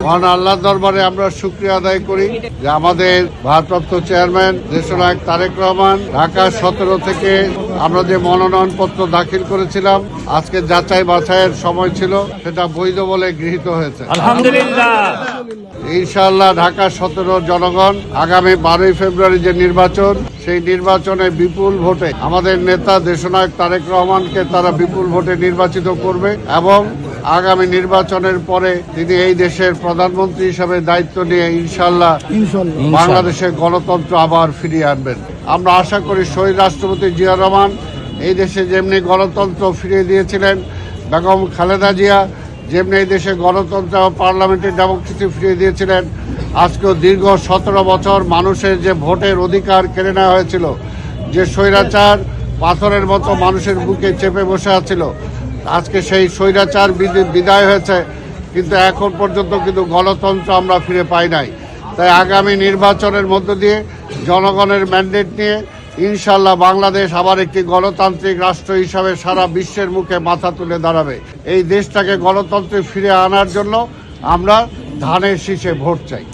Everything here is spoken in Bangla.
মহান আল্লাহর দরবারে আমরা শুকরিয়া আদায় করি যে আমাদের ভারপ্রাপ্ত চেয়ারম্যান দেশনায়ক তারেক রহমান ঢাকা 17 থেকে আমরা যে মনোনয়নপত্র দাখিল করেছিলাম, আজকে যাচাই বাছাইয়ের সময় ছিল, সেটা বৈধ বলে গৃহীত হয়েছে। আলহামদুলিল্লাহ। ইনশাআল্লাহ ঢাকা 17 জনগণ আগামী 12 ফেব্রুয়ারি যে নির্বাচন, সেই নির্বাচনে বিপুল ভোটে আমাদের নেতা দেশনায়ক তারেক রহমানকে তারা বিপুল ভোটে নির্বাচিত করবে এবং আগামী নির্বাচনের পরে তিনি এই দেশের প্রধানমন্ত্রী হিসেবে দায়িত্ব নিয়ে ইনশাআল্লাহ বাংলাদেশের গণতন্ত্র আবার ফিরিয়ে আনবেন। আমরা আশা করি শহীদ রাষ্ট্রপতি জিয়াউর রহমান এই দেশে যেমনি গণতন্ত্র ফিরিয়ে দিয়েছিলেন, বেগম খালেদা জিয়া যেমনি এই দেশে গণতন্ত্র পার্লামেন্টের ডেমোক্রেসি ফিরিয়ে দিয়েছিলেন, আজকেও দীর্ঘ 17 বছর মানুষের যে ভোটের অধিকার কেড়ে নেওয়া হয়েছিল, যে স্বৈরাচার পাথরের মতো মানুষের বুকে চেপে বসে আছিল, আজকে সেই স্বৈরাচার বিদায় হয়েছে, কিন্তু এখন পর্যন্ত কিন্তু গণতন্ত্র আমরা ফিরে পাই নাই। তাই আগামী নির্বাচনের মধ্য দিয়ে জনগণের ম্যান্ডেট নিয়ে ইনশাআল্লাহ বাংলাদেশ আবার একটি গণতান্ত্রিক রাষ্ট্র হিসাবে সারা বিশ্বের মুখে মাথা তুলে দাঁড়াবে। এই দেশটাকে গণতন্ত্রে ফিরে আনার জন্য আমরা ধানের শীষে ভোট চাই।